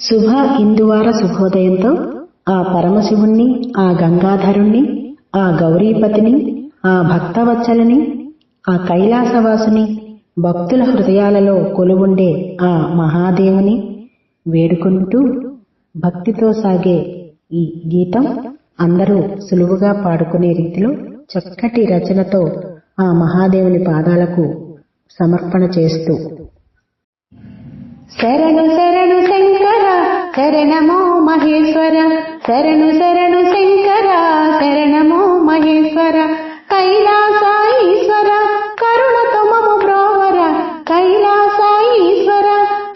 శుభ ఇందువార శుభోదయంతో ఆ పరమశివుణ్ణి, ఆ గంగాధరుణ్ణి, ఆ గౌరీపతిని, ఆ భక్తవత్సలని, ఆ కైలాసవాసుని, భక్తుల హృదయాలలో కొలువుండే ఆ మహాదేవుని వేడుకుంటూ భక్తితో సాగే ఈ గీతం అందరూ సులువుగా పాడుకునే రీతిలో చక్కటి రచనతో ఆ మహాదేవుని పాదాలకు సమర్పణ చేస్తూ శరణు శరణు శంకర శరణమో మహేశ్వర, శరణు శరణు శంకర శరణమో మహేశ్వర, కైలాస ఈశ్వర కరుణతో మము బ్రోవర, కైలాస ఈశ్వర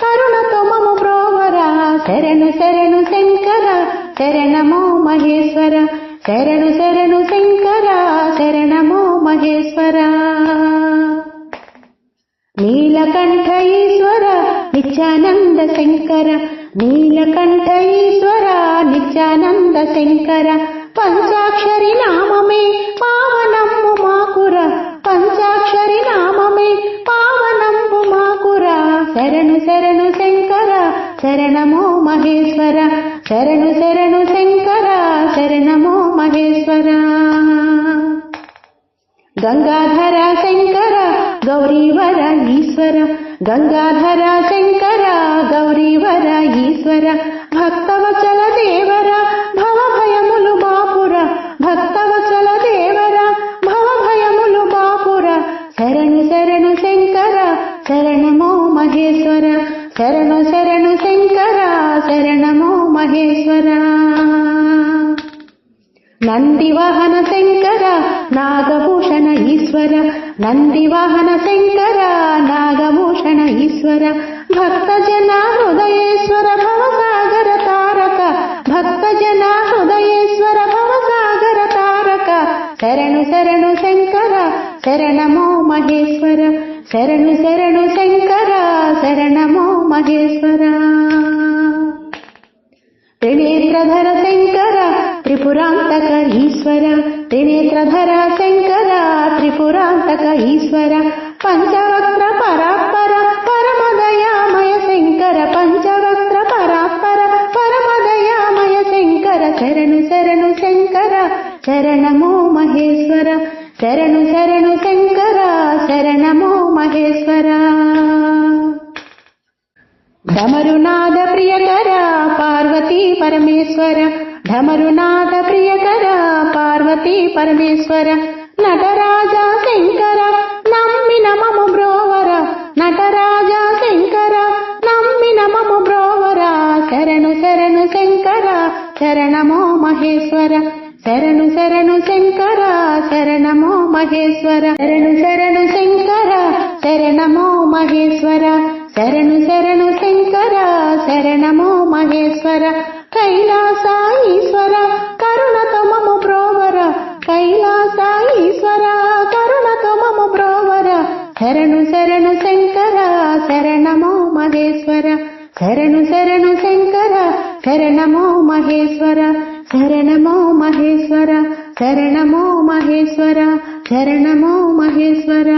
కరుణతో మము బ్రోవర, శరణు శరణు శంకర శరణమో మహేశ్వర, శరణు శరణు శంకర శరణమో మహేశ్వర. నీలకంఠ ఈశ్వర నిత్యానంద శంకర, నీలకంఠ ఈశ్వర నిత్యానంద శంకర, పంచాక్షరి నామమే పావనమ్ము మాకుర, పంచాక్షరి నామమే పావనమ్ము మాకుర, శరణు శరణు శంకర శరణమో మహేశ్వర, శరణు శరణు శంకర శరణమో మహేశ్వర. గంగాధర శంకర గౌరీవర ఈశ్వర, గంగాధర శంకర గౌరీవర ఈశ్వర, భక్తవచల దేవర భవభయములు బాపుర, భక్తవచల దేవర భవభయములు బాపుర, శరణు శరణు శంకర శరణమో మహేశ్వర, శరణు శరణు శంకర శరణమో మహేశ్వర. నందివాహన శంకర నాగభూషణ ఈశ్వర, నందివాహన శంకర నాగభూషణ ఈశ్వర, భక్తజన హృదయేశ్వర భవసాగర తారక, భక్తజన హృదయేశ్వర భవసాగర తారక, శరణు శరణు శంకర శరణమో మహేశ్వర, శరణు శరణు శంకర శరణమో మహేశ్వర. త్రినేత్రధర శంకర త్రిపురాంతక ఈశ్వర, త్రినేత్రధర శంకర త్రిపురాంతక ఈశ్వర, పంచవక్ర పరాత్పర పరమదయామయ శంకర, పంచవక్ర పరాత్పర పరమదయామయ శంకర, శరణు శరణు శంకర శరణమో మహేశ్వర, శరణు శరణు శంకర శరణమో మహేశ్వర. ఢమరునాద ప్రియకర పార్వతీ పరమేశ్వర, ఢమరునాద ప్రియకర పార్వతీ పరమేశ్వర, నటరాజ శంకర నమ్మిన మము బ్రోవర, నటరాజ శంకర నమ్మిన మము బ్రోవర, శరణు శరణు శంకర శరణమో మహేశ్వర, శరణు శరణు శంకర శరణమో మహేశ్వర, శరణు శరణు శంకర శరణమో మహేశ్వర, శరణు శరణు శంకర శరణమో మహేశ్వర, కైలాస ఈశ్వర కరుణతో మము బ్రోవర, కైలాస ఈశ్వర కరుణతో మము బ్రోవర, శరణు శరణు శంకర శరణమో మహేశ్వర, శరణు శరణు శంకర శరణమో మహేశ్వర, శరణమో మహేశ్వర, శరణమో మహేశ్వర, శరణమో మహేశ్వర.